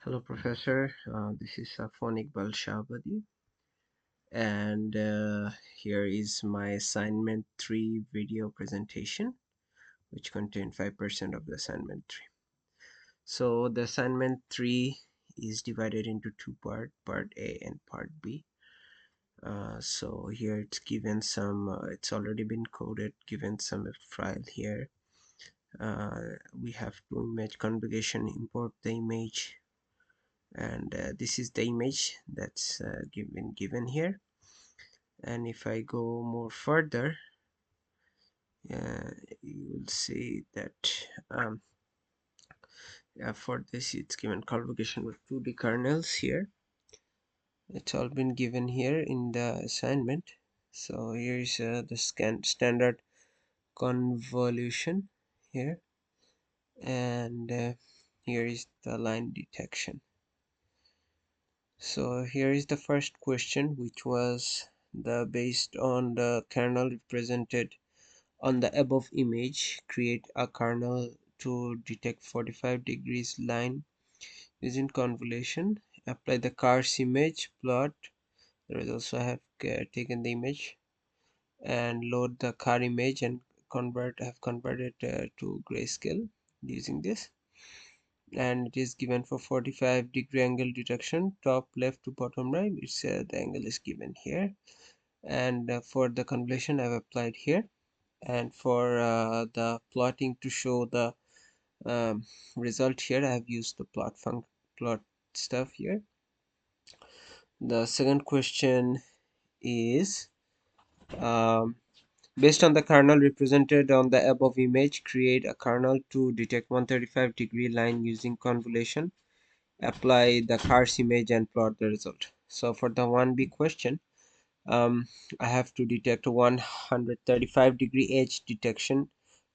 Hello, Professor. This is Safwan Shabadi, and here is my assignment 3 video presentation, which contained 5% of the assignment 3. So the assignment 3 is divided into two parts, part A and part B. So here it's given some, it's already been coded, given some file here. We have to image conjugation, import the image, and this is the image that's given here. And if I go more further, you will see that for this it's given conjugation with 2D kernels here. It's all been given here in the assignment. So here is the standard convolution here, and here is the line detection. So here is the first question, which was based on the kernel represented on the above image, create a kernel to detect 45 degrees line using convolution, apply the car's image, plot the results. So I have taken the image and load the car image and have converted to grayscale using this, and it is given for 45-degree angle detection, top left to bottom right. It's the angle is given here, and for the convolution I've applied here, and for the plotting to show the result here I have used the plot stuff here. The second question is based on the kernel represented on the above image, create a kernel to detect 135-degree line using convolution, apply the car's image and plot the result. So for the 1B question, I have to detect a 135-degree edge detection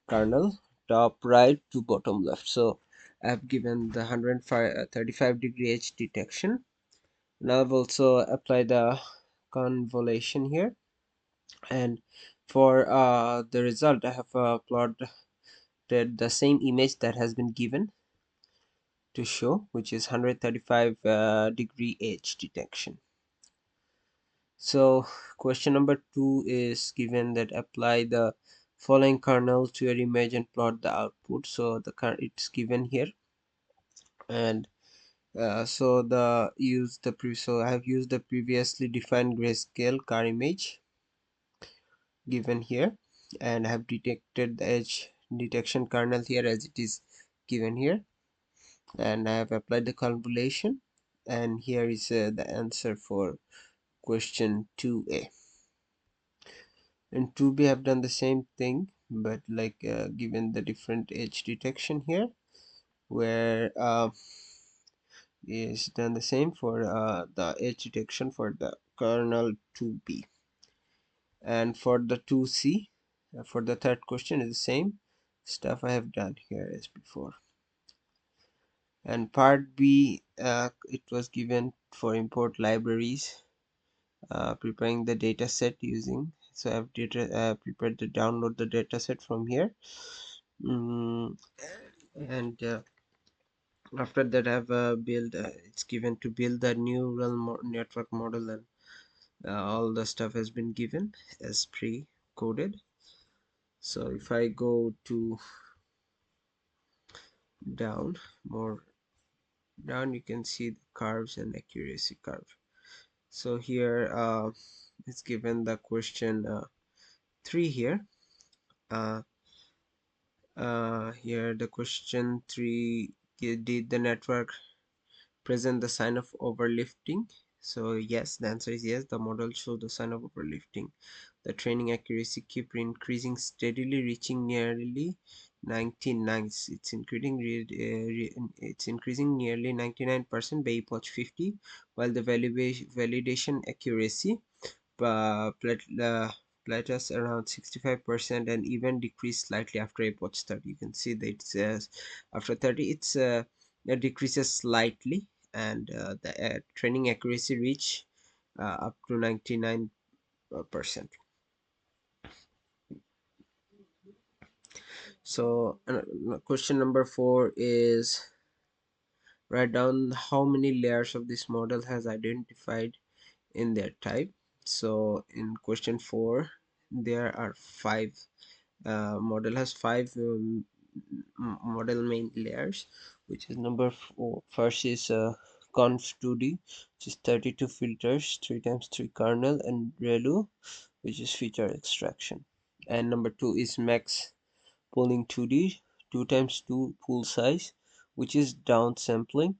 kernel, top right to bottom left. So I have given the 135-degree edge detection. Now I've also applied the convolution here, and for the result I have plotted the same image that has been given to show, which is 135 degree edge detection. So question number 2 is given that apply the following kernel to your image and plot the output. So it's given here, and so I have used the previously defined grayscale car image given here, and I have detected the edge detection kernel here as it is given here, and I have applied the convolution, and here is the answer for question 2A. And 2B have done the same thing, but like given the different edge detection here, where is done the same for the edge detection for the kernel 2B. And for the 2C, for the third question, is the same stuff I have done here as before. And part B, it was given for import libraries, preparing the data set using. So I have prepared to download the data set from here. And after that I have built it's given to build the neural network model, and all the stuff has been given as pre-coded. So if I go to more down, you can see the curves and accuracy curve. So here it's given the question 3 here. Here the question 3, did the network present the sign of overlifting? So yes, the answer is yes, the model showed the sign of overlifting. The training accuracy keep increasing steadily, reaching nearly 99. It's increasing nearly 99% by epoch 50, while the validation accuracy plateaus around 65% and even decrease slightly after epoch 30. You can see that it says after 30 it decreases slightly, and the training accuracy reach up to 99%. So question number 4 is write down how many layers of this model has identified in their type. So in question 4 there are five. Model has five model main layers, which is number four. First is conf 2D, which is 32 filters, 3 times 3 kernel, and relu, which is feature extraction. And number 2 is max pooling 2D, 2 times 2 pool size, which is downsampling.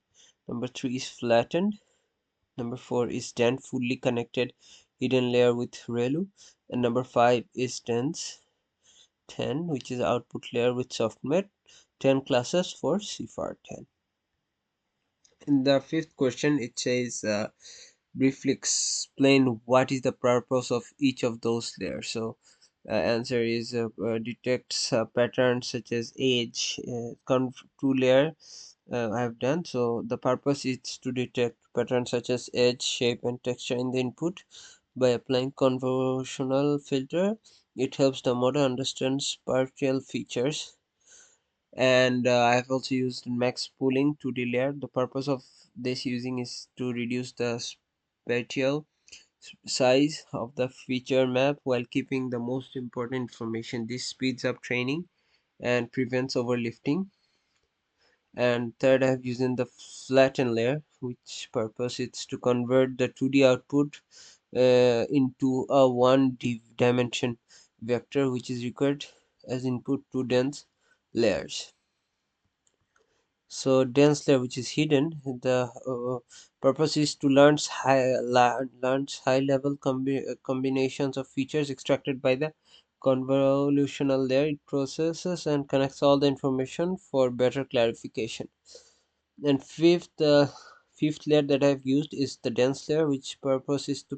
Number 3 is flattened. Number 4 is then fully connected hidden layer with relu. And number 5 is dense 10, which is output layer with softmax. 10 classes for CFAR 10. In the fifth question, it says briefly explain what is the purpose of each of those layers. So answer is detects patterns such as age, conv2 layer I have done. So the purpose is to detect patterns such as edge, shape, and texture in the input. By applying convolutional filter, it helps the model understand spatial features. And I have also used max pooling to layer. The purpose of this using is to reduce the spatial size of the feature map while keeping the most important information. This speeds up training and prevents overlifting. And third, I have used in the flatten layer, which purpose is to convert the 2D output into a one dimension vector, which is required as input to dense layers. So dense layer, which is hidden, the purpose is to learn high level combinations of features extracted by the convolutional layer. It processes and connects all the information for better clarification. And fifth layer that I've used is the dense layer, which purpose is to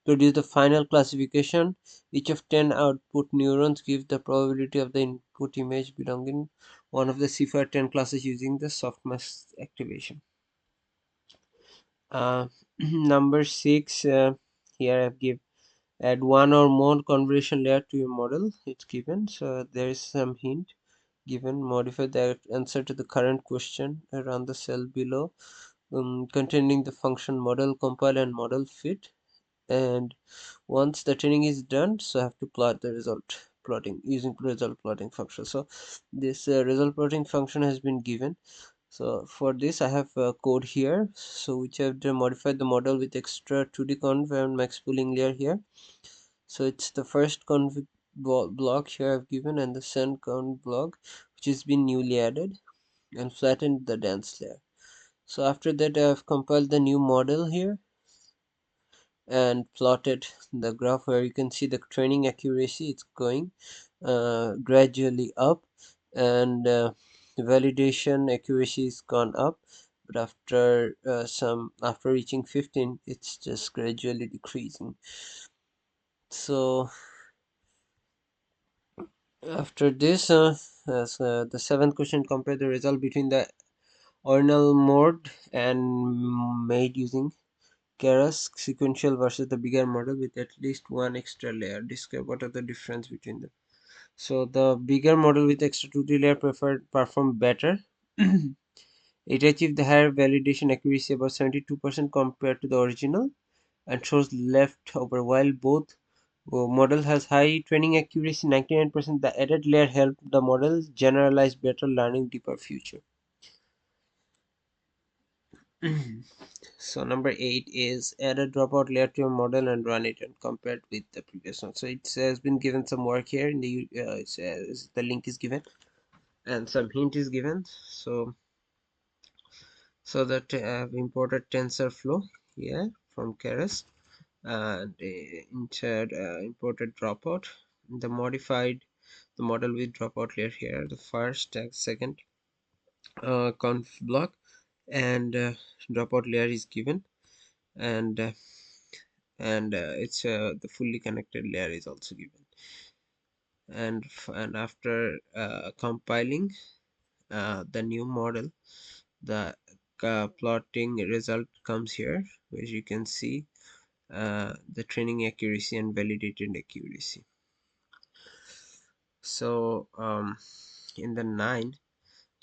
produce the final classification. Each of 10 output neurons gives the probability of the input image belonging one of the CFAR 10 classes using the softmax activation. Number 6, here I've give add one or more convolution layer to your model. It's given, so there is some hint given. Modify the answer to the current question around the cell below, containing the function model compile and model fit. And once the training is done, so I have to plot the result plotting using result plotting function. So this result plotting function has been given. So for this I have code here, so which I have modified the model with extra 2D conv and max pooling layer here. So it's the first config block here I've given, and the send conv block which has been newly added, and flattened the dense layer. So after that I have compiled the new model here and plotted the graph, where you can see the training accuracy. It's going gradually up, and validation accuracy is gone up, but after reaching 15 it's just gradually decreasing. So after this, as the seventh question, compare the result between the ordinal mode and made using Keras sequential versus the bigger model with at least one extra layer. Describe what are the difference between them. So the bigger model with extra 2D layer perform better. It achieved the higher validation accuracy, about 72% compared to the original, and shows leftover. While both model has high training accuracy, 99%, the added layer helped the model generalize better, learning deeper future. So number 8 is add a dropout layer to your model and run it and compare it with the previous one. So it has been given some work here in the it says the link is given and some hint is given. So that I have imported TensorFlow here from Keras, and imported dropout, the modified the model with dropout layer here, the first and second conf block, and dropout layer is given, and it's the fully connected layer is also given. And after compiling the new model, the plotting result comes here, which you can see the training accuracy and validated accuracy. So in the 9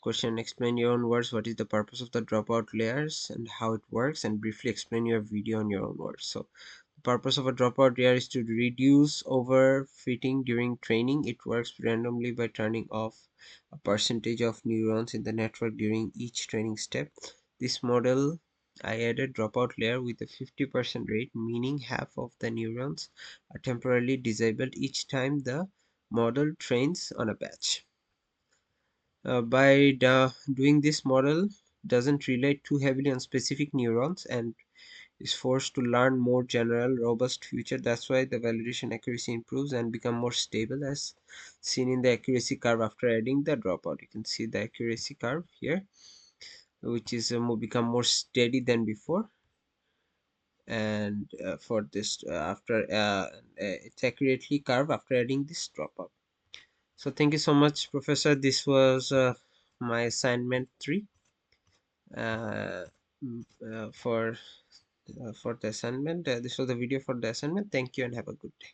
question: explain your own words what is the purpose of the dropout layers and how it works, and briefly explain your video in your own words. So the purpose of a dropout layer is to reduce overfitting during training. It works randomly by turning off a percentage of neurons in the network during each training step. This model, I added dropout layer with a 50% rate, meaning half of the neurons are temporarily disabled each time the model trains on a batch. By doing this, model doesn't rely too heavily on specific neurons and is forced to learn more general robust feature. That's why the validation accuracy improves and become more stable, as seen in the accuracy curve after adding the dropout. You can see the accuracy curve here, which is become more steady than before. And for this after it's accurately curved after adding this dropout. So thank you so much, Professor. This was my assignment 3 uh, for the assignment. This was the video for the assignment. Thank you and have a good day.